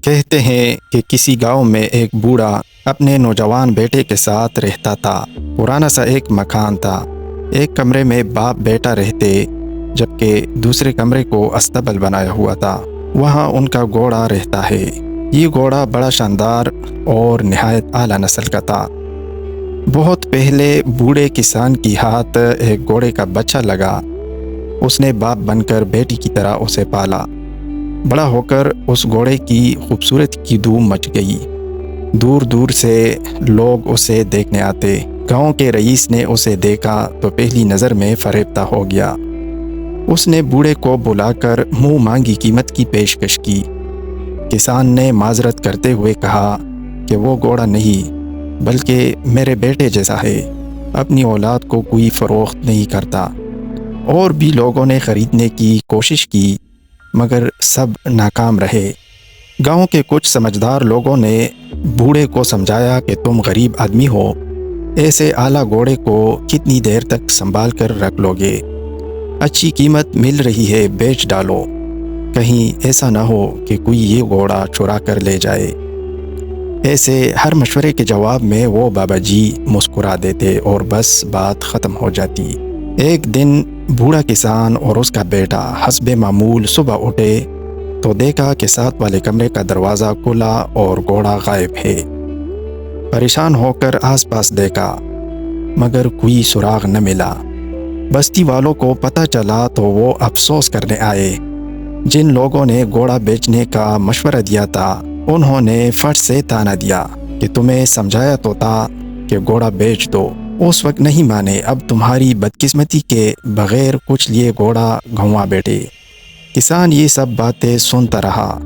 کہتے ہیں کہ کسی گاؤں میں ایک بوڑھا اپنے نوجوان بیٹے کے ساتھ رہتا تھا۔ پرانا سا ایک مکان تھا۔ ایک کمرے میں باپ بیٹا رہتے، جبکہ دوسرے کمرے کو استبل بنایا ہوا تھا۔ وہاں ان کا گھوڑا رہتا ہے۔ یہ گھوڑا بڑا شاندار اور نہایت اعلیٰ نسل کا تھا۔ بہت پہلے بوڑھے کسان کی ہاتھ ایک گھوڑے کا بچہ لگا۔ اس نے باپ بن کر بیٹی کی طرح اسے پالا۔ بڑا ہو کر اس گھوڑے کی خوبصورتی کی دھوم مچ گئی۔ دور دور سے لوگ اسے دیکھنے آتے۔ گاؤں کے رئیس نے اسے دیکھا تو پہلی نظر میں فریفتہ ہو گیا۔ اس نے بوڑھے کو بلا کر منہ مانگی قیمت کی پیشکش کی۔ کسان نے معذرت کرتے ہوئے کہا کہ وہ گھوڑا نہیں بلکہ میرے بیٹے جیسا ہے، اپنی اولاد کو کوئی فروخت نہیں کرتا۔ اور بھی لوگوں نے خریدنے کی کوشش کی مگر سب ناکام رہے۔ گاؤں کے کچھ سمجھدار لوگوں نے بوڑھے کو سمجھایا کہ تم غریب آدمی ہو، ایسے اعلیٰ گھوڑے کو کتنی دیر تک سنبھال کر رکھ لو گے؟ اچھی قیمت مل رہی ہے، بیچ ڈالو، کہیں ایسا نہ ہو کہ کوئی یہ گھوڑا چرا کر لے جائے۔ ایسے ہر مشورے کے جواب میں وہ بابا جی مسکرا دیتے اور بس بات ختم ہو جاتی۔ ایک دن بوڑھا کسان اور اس کا بیٹا حسب معمول صبح اٹھے تو دیکھا کہ ساتھ والے کمرے کا دروازہ کھلا اور گھوڑا غائب ہے۔ پریشان ہو کر آس پاس دیکھا مگر کوئی سراغ نہ ملا۔ بستی والوں کو پتہ چلا تو وہ افسوس کرنے آئے۔ جن لوگوں نے گھوڑا بیچنے کا مشورہ دیا تھا انہوں نے فٹ سے تانا دیا کہ تمہیں سمجھایا تو تھا کہ گھوڑا بیچ دو، اس وقت نہیں مانے، اب تمہاری بدقسمتی کے بغیر کچھ لیے گھوڑا گھنوا بیٹھے۔ کسان یہ سب باتیں سنتا رہا،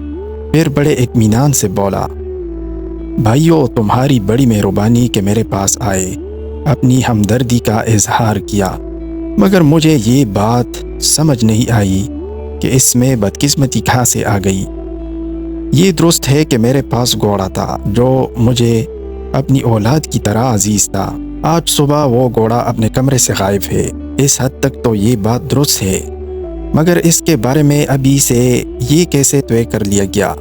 پھر بڑے اطمینان سے بولا، بھائیو تمہاری بڑی مہربانی کہ میرے پاس آئے، اپنی ہمدردی کا اظہار کیا، مگر مجھے یہ بات سمجھ نہیں آئی کہ اس میں بدقسمتی کہاں سے آ گئی۔ یہ درست ہے کہ میرے پاس گھوڑا تھا جو مجھے اپنی اولاد کی طرح عزیز تھا۔ آج صبح وہ گھوڑا اپنے کمرے سے غائب ہے، اس حد تک تو یہ بات درست ہے، مگر اس کے بارے میں ابھی سے یہ کیسے طے کر لیا گیا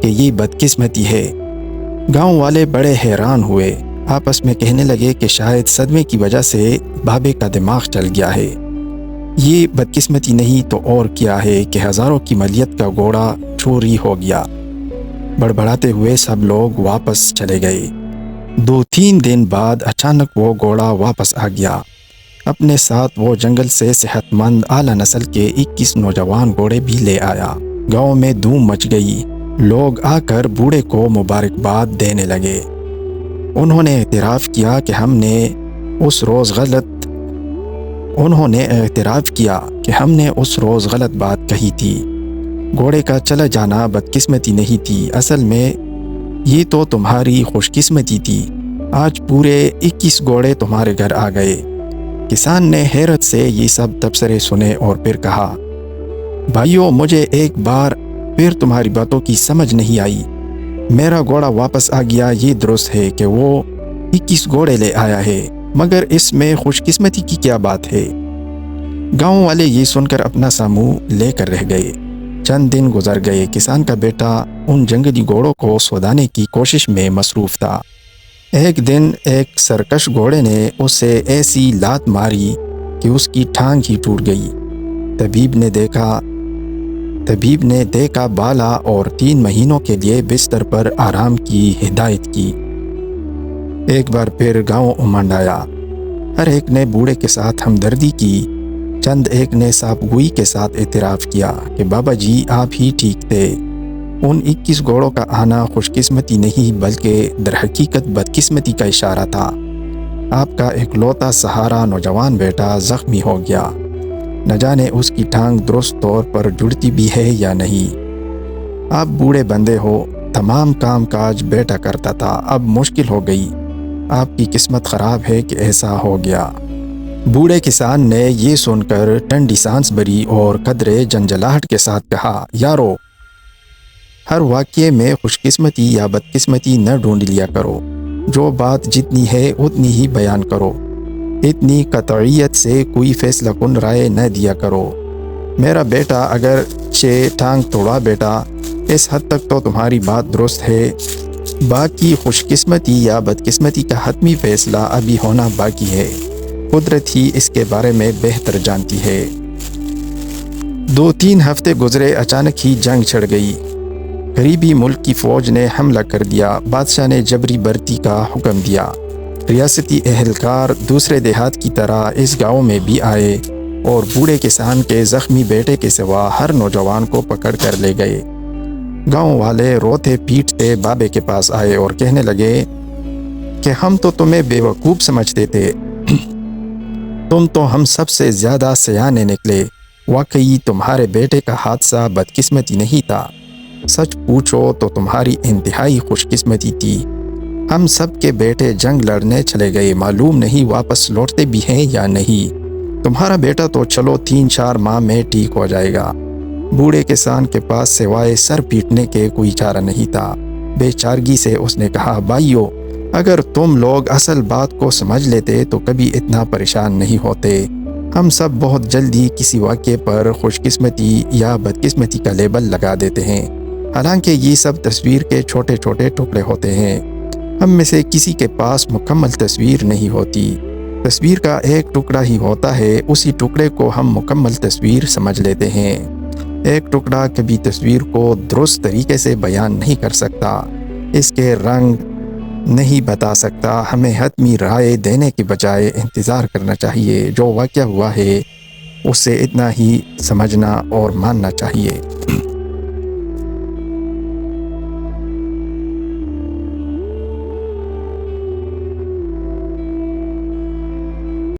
کہ یہ بدقسمتی ہے؟ گاؤں والے بڑے حیران ہوئے، آپس میں کہنے لگے کہ شاید صدمے کی وجہ سے بابے کا دماغ چل گیا ہے۔ یہ بدقسمتی نہیں تو اور کیا ہے کہ ہزاروں کی مالیت کا گھوڑا چوری ہو گیا۔ بڑبڑاتے ہوئے سب لوگ واپس چلے گئے۔ 2-3 دن بعد اچانک وہ گھوڑا واپس آ گیا۔ اپنے ساتھ وہ جنگل سے صحت مند اعلیٰ نسل کے 21 نوجوان گھوڑے بھی لے آیا۔ گاؤں میں دھوم مچ گئی۔ لوگ آ کر بوڑھے کو مبارکباد دینے لگے۔ انہوں نے اعتراف کیا کہ ہم نے اس روز غلط بات کہی تھی۔ گھوڑے کا چلا جانا بدقسمتی نہیں تھی، اصل میں یہ تو تمہاری خوش قسمتی تھی۔ آج پورے 21 گھوڑے تمہارے گھر آ گئے۔ کسان نے حیرت سے یہ سب تبصرے سنے اور پھر کہا، بھائیو مجھے ایک بار پھر تمہاری باتوں کی سمجھ نہیں آئی۔ میرا گھوڑا واپس آ گیا، یہ درست ہے کہ وہ 21 گھوڑے لے آیا ہے، مگر اس میں خوش قسمتی کی کیا بات ہے؟ گاؤں والے یہ سن کر اپنا سا منہ لے کر رہ گئے۔ چند دن گزر گئے۔ کسان کا بیٹا ان جنگلی گھوڑوں کو سودانے کی کوشش میں مصروف تھا۔ ایک دن ایک سرکش گھوڑے نے اسے ایسی لات ماری کہ اس کی ٹانگ ہی ٹوٹ گئی۔ طبیب نے دیکھا بالا اور 3 مہینوں کے لیے بستر پر آرام کی ہدایت کی۔ ایک بار پھر گاؤں امنڈ آیا۔ ہر ایک نے بوڑھے کے ساتھ ہمدردی کی۔ چند ایک نے صاحب گوئی کے ساتھ اعتراف کیا کہ بابا جی آپ ہی ٹھیک تھے، ان 21 گھوڑوں کا آنا خوش قسمتی نہیں بلکہ در حقیقت بدقسمتی کا اشارہ تھا۔ آپ کا اکلوتا سہارا نوجوان بیٹا زخمی ہو گیا، نہ جانے اس کی ٹانگ درست طور پر جڑتی بھی ہے یا نہیں۔ آپ بوڑھے بندے ہو، تمام کام کاج بیٹا کرتا تھا، اب مشکل ہو گئی، آپ کی قسمت خراب ہے کہ ایسا ہو گیا۔ بوڑھے کسان نے یہ سن کر ٹھنڈی سانس بھری اور قدرے جنجلاہٹ کے ساتھ کہا، یارو ہر واقعے میں خوش قسمتی یا بدقسمتی نہ ڈھونڈ لیا کرو، جو بات جتنی ہے اتنی ہی بیان کرو، اتنی قطعیت سے کوئی فیصلہ کن رائے نہ دیا کرو۔ میرا بیٹا اگر ٹانگ توڑا بیٹا اس حد تک تو تمہاری بات درست ہے، باقی خوش قسمتی یا بدقسمتی کا حتمی فیصلہ ابھی ہونا باقی ہے۔ قدرت ہی اس کے بارے میں بہتر جانتی ہے۔ 2-3 ہفتے گزرے، اچانک ہی جنگ چھڑ گئی۔ قریبی ملک کی فوج نے حملہ کر دیا۔ بادشاہ نے جبری بھرتی کا حکم دیا۔ ریاستی اہلکار دوسرے دیہات کی طرح اس گاؤں میں بھی آئے اور بوڑھے کسان کے زخمی بیٹے کے سوا ہر نوجوان کو پکڑ کر لے گئے۔ گاؤں والے روتے پیٹتے بابے کے پاس آئے اور کہنے لگے کہ ہم تو تمہیں بیوقوف سمجھتے تھے، تم تو ہم سب سے زیادہ سیانے نکلے۔ واقعی تمہارے بیٹے کا حادثہ بدقسمتی نہیں تھا، سچ پوچھو تو تمہاری انتہائی خوش قسمتی تھی۔ ہم سب کے بیٹے جنگ لڑنے چلے گئے، معلوم نہیں واپس لوٹتے بھی ہیں یا نہیں۔ تمہارا بیٹا تو چلو 3-4 ماہ میں ٹھیک ہو جائے گا۔ بوڑھے کسان کے پاس سوائے سر پیٹنے کے کوئی چارہ نہیں تھا۔ بے چارگی سے اس نے کہا، بھائیو، اگر تم لوگ اصل بات کو سمجھ لیتے تو کبھی اتنا پریشان نہیں ہوتے۔ ہم سب بہت جلدی کسی واقعے پر خوش قسمتی یا بدقسمتی کا لیبل لگا دیتے ہیں، حالانکہ یہ سب تصویر کے چھوٹے چھوٹے ٹکڑے ہوتے ہیں۔ ہم میں سے کسی کے پاس مکمل تصویر نہیں ہوتی، تصویر کا ایک ٹکڑا ہی ہوتا ہے، اسی ٹکڑے کو ہم مکمل تصویر سمجھ لیتے ہیں۔ ایک ٹکڑا کبھی تصویر کو درست طریقے سے بیان نہیں کر سکتا، اس کے رنگ نہیں بتا سکتا۔ ہمیں حتمی رائے دینے کے بجائے انتظار کرنا چاہیے، جو واقعہ ہوا ہے اسے اتنا ہی سمجھنا اور ماننا چاہیے۔